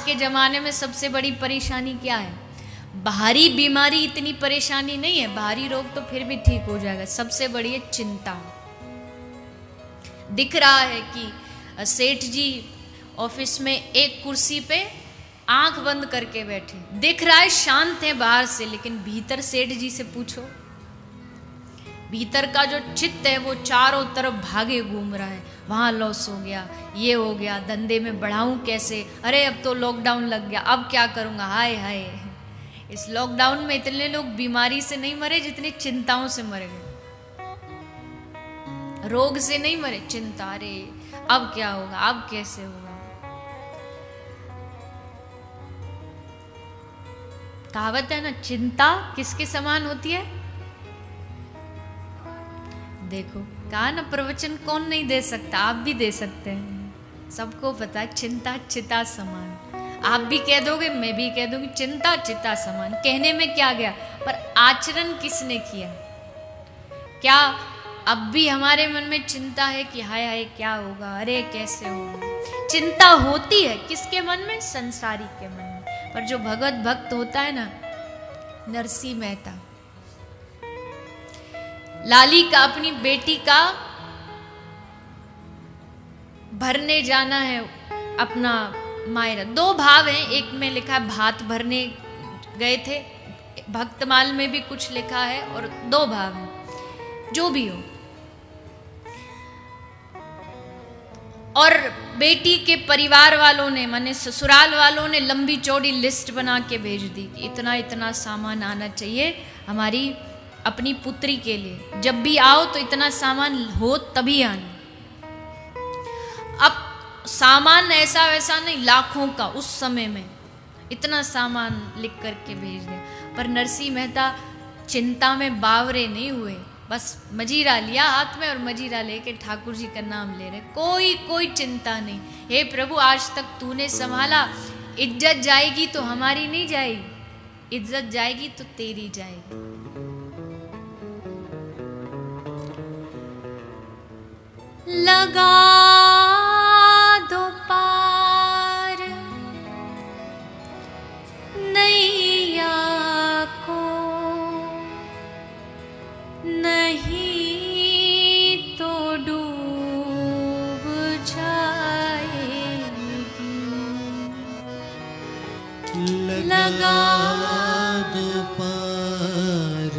के जमाने में सबसे बड़ी परेशानी क्या है? बाहरी बीमारी इतनी परेशानी नहीं है, बाहरी रोग तो फिर भी ठीक हो जाएगा, सबसे बड़ी है चिंता। दिख रहा है कि सेठ जी ऑफिस में एक कुर्सी पे आंख बंद करके बैठे, दिख रहा है शांत है बाहर से, लेकिन भीतर सेठ जी से पूछो, भीतर का जो चित्त है वो चारों तरफ भागे घूम रहा है। वहाँ लॉस हो गया, ये हो गया, धंधे में बढ़ाऊं कैसे, अरे अब तो लॉकडाउन लग गया, अब क्या करूँगा, हाय हाय। इस लॉकडाउन में इतने लोग बीमारी से नहीं मरे जितनी चिंताओं से मर गए। रोग से नहीं मरे, चिंता, अरे अब क्या होगा, अब कैसे होगा। कहावत है ना, चिंता किसके समान होती है? देखो कहा ना, प्रवचन कौन नहीं दे सकता, आप भी दे सकते हैं। सबको पता है चिंता चिता समान। आप भी कह दोगे, मैं भी कह दूंगी, चिंता चिता समान। कहने में क्या गया, पर आचरण किसने किया? क्या अब भी हमारे मन में चिंता है कि हाय हाय क्या होगा, अरे कैसे होगा? चिंता होती है किसके मन में? संसारी के मन में। पर जो भगवत भक्त होता है ना, नरसिंह मेहता, लाली का अपनी बेटी का भरने जाना है अपना मायरा। दो भाव हैं, एक में लिखा है भात भरने गए थे, भक्तमाल में भी कुछ लिखा है, और दो भाव हैं, जो भी हो। और बेटी के परिवार वालों ने, माने ससुराल वालों ने लंबी चौड़ी लिस्ट बना के भेज दी, इतना इतना सामान आना चाहिए हमारी अपनी पुत्री के लिए, जब भी आओ तो इतना सामान हो तभी आना। अब सामान ऐसा वैसा नहीं, लाखों का उस समय में इतना सामान लिख करके भेज दिया। पर नरसिंह मेहता चिंता में बावरे नहीं हुए, बस मजीरा लिया हाथ में और मजीरा लेके ठाकुर जी का नाम ले रहे, कोई चिंता नहीं। हे प्रभु, आज तक तूने संभाला, इज्जत जाएगी तो हमारी नहीं जाएगी, इज्जत जाएगी तो तेरी जाएगी। लगा दो पार नैया को, नहीं तो डूब जाएगी। लगा दो पार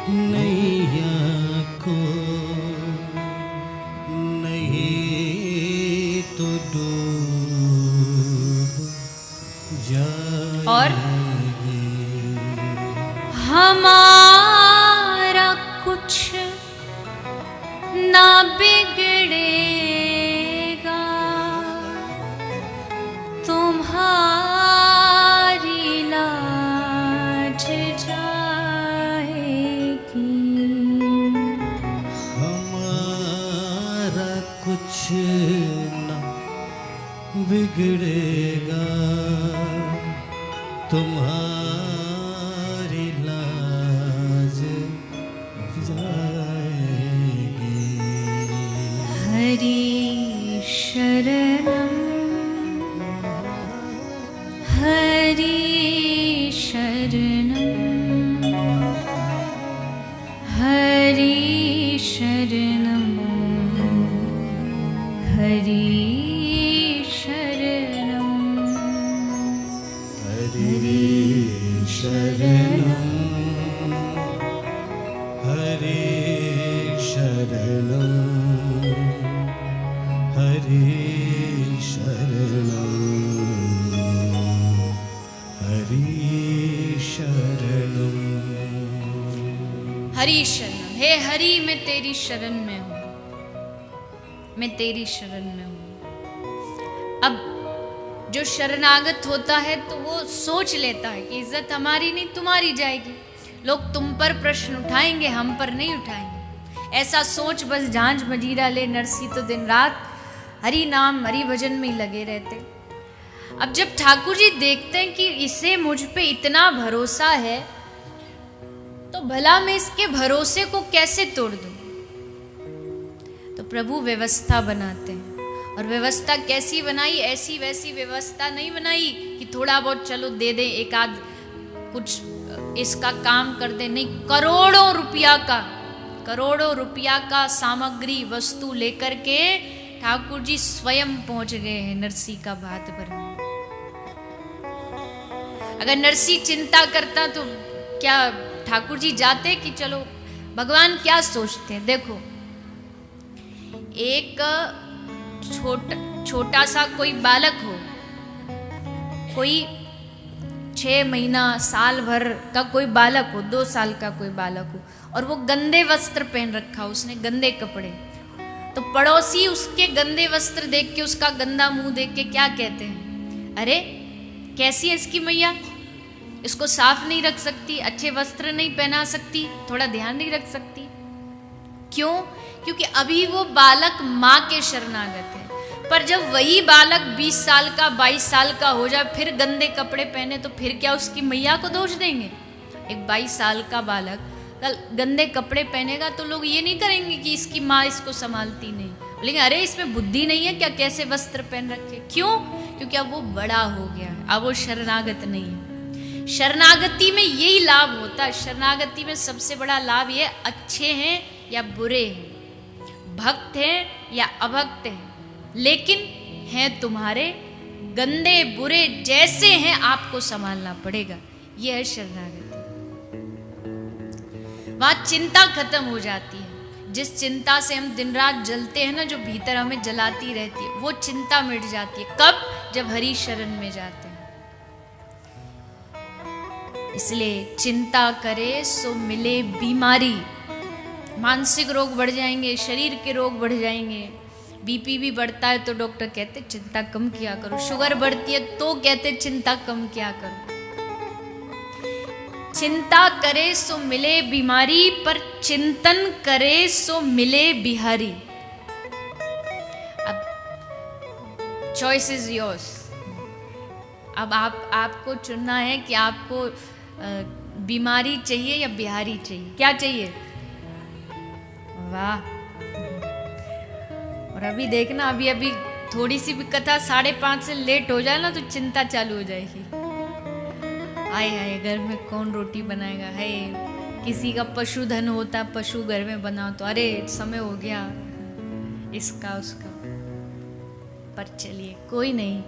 नैया को, तो डूब जाएगी। और हमारा कुछ ना बिगड़ेगा, तुम्हारी लाज जाएगी। हमारा कुछ बिगड़ेगा, तुम्हारी लाज जाएगी। हरि शरणम हरि शरणम हरि शरणम हरि शरणम हरे शरणम हरे शरणम हरे शरणम। हरि शरणम। हे हरि, मैं तेरी शरण में हूं, मैं तेरी शरण में हूं। अब जो शरणागत होता है तो वो सोच लेता है कि इज्जत हमारी नहीं तुम्हारी जाएगी, लोग तुम पर प्रश्न उठाएंगे, हम पर नहीं उठाएंगे। ऐसा सोच बस झांझ मजीरा ले नरसिंह तो दिन रात हरि नाम हरि भजन में ही लगे रहते। अब जब ठाकुर जी देखते हैं कि इसे मुझ पे इतना भरोसा है, तो भला मैं इसके भरोसे को कैसे तोड़ दूं? तो प्रभु व्यवस्था बनाते हैं, और व्यवस्था कैसी बनाई, ऐसी वैसी व्यवस्था नहीं बनाई कि थोड़ा बहुत चलो दे दे, एक आध कुछ इसका काम कर दे, नहीं, करोड़ों रुपया का सामग्री वस्तु लेकर के ठाकुर जी स्वयं पहुंच गए हैं नरसी का भात भरने। अगर नरसी चिंता करता तो क्या ठाकुर जी जाते कि चलो, भगवान क्या सोचते हैं, देखो एक छोटा सा कोई बालक हो, कोई 6 महीना साल भर का कोई बालक हो, 2 साल का कोई बालक हो, और वो गंदे वस्त्र पहन रखा हो, उसने गंदे कपड़े, तो पड़ोसी उसके गंदे वस्त्र देख के, उसका गंदा मुंह देख के क्या कहते हैं, अरे कैसी है इसकी मैया, इसको साफ नहीं रख सकती, अच्छे वस्त्र नहीं पहना सकती, थोड़ा ध्यान नहीं रख सकती। क्यों? क्योंकि अभी वो बालक माँ के शरणागत है। पर जब वही बालक 20 साल का 22 साल का हो जाए, फिर गंदे कपड़े पहने, तो फिर क्या उसकी मैया को दोष देंगे? एक 22 साल का बालक कल गंदे कपड़े पहनेगा तो लोग ये नहीं करेंगे कि इसकी माँ इसको संभालती नहीं, लेकिन अरे इसमें बुद्धि नहीं है क्या, कैसे वस्त्र पहन रखे। क्यों? क्योंकि अब वो बड़ा हो गया है, अब वो शरणागत नहीं है। शरणागति में यही लाभ होता है। शरणागति में सबसे बड़ा लाभ ये, अच्छे हैं या बुरे हैं, भक्त हैं या अभक्त हैं, लेकिन हैं तुम्हारे, गंदे बुरे जैसे हैं आपको संभालना पड़ेगा। यह है शरणागति। वहां चिंता खत्म हो जाती है। जिस चिंता से हम दिन रात जलते हैं ना, जो भीतर हमें जलाती रहती है, वो चिंता मिट जाती है। कब? जब हरि शरण में जाते हैं। इसलिए चिंता करे सो मिले बीमारी। मानसिक रोग बढ़ जाएंगे, शरीर के रोग बढ़ जाएंगे। बीपी भी बढ़ता है तो डॉक्टर कहते चिंता कम किया करो, शुगर बढ़ती है तो कहते चिंता कम किया करो। चिंता करे सो मिले बीमारी, पर चिंतन करे सो मिले बिहारी। अब चॉइस इज योर्स। अब आपको चुनना है कि आपको बीमारी चाहिए या बिहारी चाहिए। क्या चाहिए? वाह। और अभी देखना, अभी थोड़ी सी भी कथा 5:30 से लेट हो जाए ना तो चिंता चालू हो जाएगी। आए हाय, घर में कौन रोटी बनाएगा, है किसी का पशुधन होता, पशु घर में बनाओ तो अरे समय हो गया इसका उसका। पर चलिए कोई नहीं,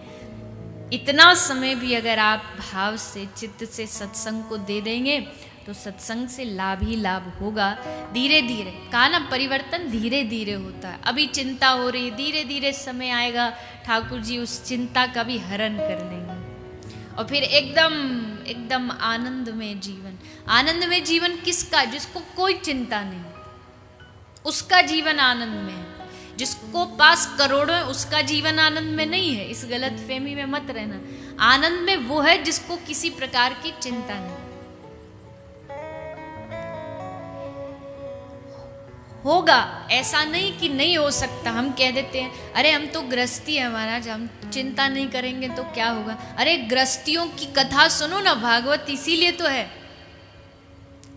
इतना समय भी अगर आप भाव से चित्त से सत्संग को दे देंगे तो सत्संग से लाभ ही लाभ होगा। धीरे धीरे कहा ना, परिवर्तन धीरे धीरे होता है। अभी चिंता हो रही, धीरे धीरे समय आएगा, ठाकुर जी उस चिंता का भी हरण कर लेंगे और फिर एकदम आनंद में जीवन। आनंद में जीवन किसका? जिसको कोई चिंता नहीं, उसका जीवन आनंद में है। जिसको पास करोड़ों है उसका जीवन आनंद में नहीं है। इस गलत फहमी में मत रहना। आनंद में वो है जिसको किसी प्रकार की चिंता नहीं। होगा, ऐसा नहीं कि नहीं हो सकता। हम कह देते हैं अरे हम तो गृहस्थी है महाराज, हम चिंता नहीं करेंगे तो क्या होगा। अरे गृहस्थियों की कथा सुनो ना, भागवत इसीलिए तो है।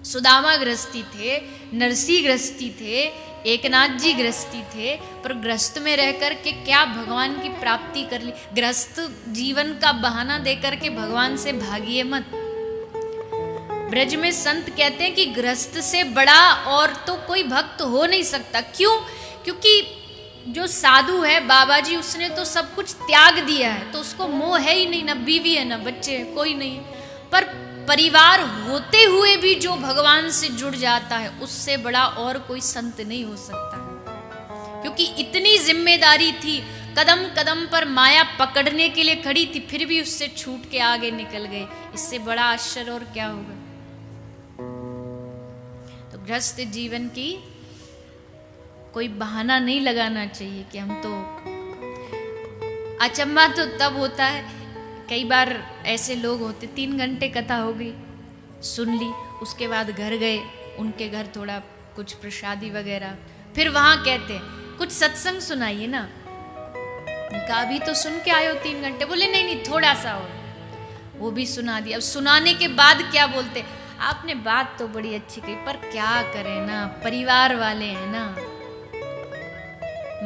सुदामा गृहस्थी थे, नरसी गृहस्थी थे, एकनाथ जी गृहस्थी थे, पर गृहस्थ में रह कर के क्या भगवान की प्राप्ति कर ली। गृहस्थ जीवन का बहाना देकर के भगवान से भागिए मत। ब्रज में संत कहते हैं कि गृहस्थ से बड़ा और तो कोई भक्त हो नहीं सकता। क्यों? क्योंकि जो साधु है बाबा जी, उसने तो सब कुछ त्याग दिया है, तो उसको मोह है ही नहीं, ना बीवी है ना बच्चे है, कोई नहीं। पर परिवार होते हुए भी जो भगवान से जुड़ जाता है, उससे बड़ा और कोई संत नहीं हो सकता है। क्योंकि इतनी जिम्मेदारी थी, कदम कदम पर माया पकड़ने के लिए खड़ी थी, फिर भी उससे छूट के आगे निकल गए। इससे बड़ा आश्चर्य और क्या होगा। तो गृहस्थ जीवन की कोई बहाना नहीं लगाना चाहिए कि हम तो। अचंभा तो तब होता है, कई बार ऐसे लोग होते 3 घंटे कथा हो गई, सुन ली, उसके बाद घर गए, उनके घर थोड़ा कुछ प्रसादी वगैरह, फिर वहां कहते हैं कुछ सत्संग सुनाइए ना। उनका अभी तो सुन के आए हो 3 घंटे। बोले नहीं थोड़ा सा और, वो भी सुना दिया। अब सुनाने के बाद क्या बोलते, आपने बात तो बड़ी अच्छी कही, पर क्या करें ना, परिवार वाले हैं ना,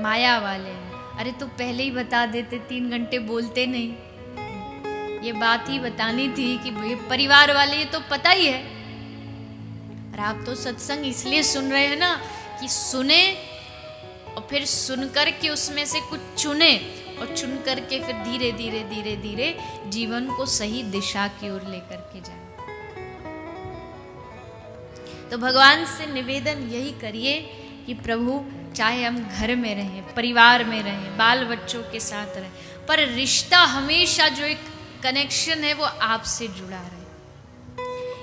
माया वाले हैं। अरे तो पहले ही बता देते, 3 घंटे बोलते नहीं। ये बात ही बतानी थी कि भाई परिवार वाले ये तो पता ही है। और आप तो सत्संग इसलिए सुन रहे हैं ना कि सुने और फिर सुनकर के उसमें से कुछ चुने और चुन करके फिर धीरे धीरे धीरे धीरे जीवन को सही दिशा की ओर लेकर के जाए। तो भगवान से निवेदन यही करिए कि प्रभु चाहे हम घर में रहें, परिवार में रहें, बाल बच्चों के साथ रहें, पर रिश्ता हमेशा जो एक कनेक्शन है वो आपसे जुड़ा रहे।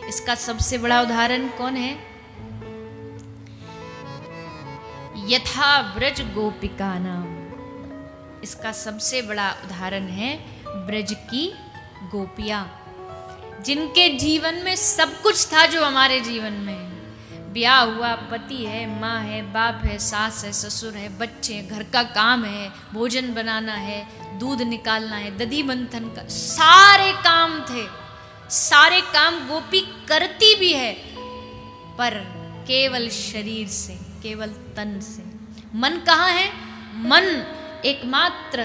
इसका सबसे बड़ा उदाहरण कौन है? यथा ब्रज गोपिका नाम। इसका सबसे बड़ा उदाहरण है ब्रज की गोपियां, जिनके जीवन में सब कुछ था जो हमारे जीवन में है। ब्याह हुआ, पति है, माँ है, बाप है, सास है, ससुर है, बच्चे हैं, घर का काम है, भोजन बनाना है, दूध निकालना है, दधी मंथन का, सारे काम थे। सारे काम गोपी करती भी है, पर केवल शरीर से, केवल तन से। मन कहाँ है? मन एकमात्र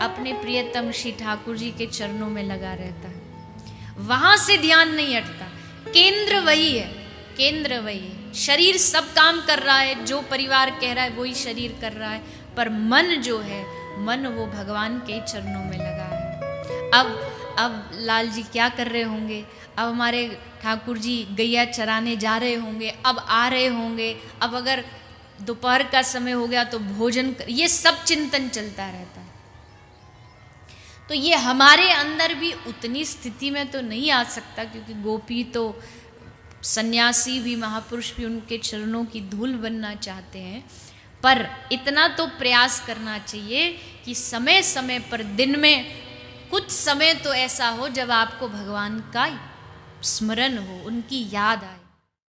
अपने प्रियतम श्री ठाकुर जी के चरणों में लगा रहता है। वहां से ध्यान नहीं हटता। केंद्र वही है, केंद्र वही है। शरीर सब काम कर रहा है, जो परिवार कह रहा है वही शरीर कर रहा है, पर मन जो है, मन वो भगवान के चरणों में लगा है। अब लाल जी क्या कर रहे होंगे? अब हमारे ठाकुर जी गैया चराने जा रहे होंगे, अब आ रहे होंगे, अब अगर दोपहर का समय हो गया तो भोजन ये सब चिंतन चलता रहता है। तो ये हमारे अंदर भी उतनी स्थिति में तो नहीं आ सकता, क्योंकि गोपी तो सन्यासी भी, महापुरुष भी उनके चरणों की धूल बनना चाहते हैं। पर इतना तो प्रयास करना चाहिए कि समय समय पर दिन में कुछ समय तो ऐसा हो जब आपको भगवान का स्मरण हो, उनकी याद आए।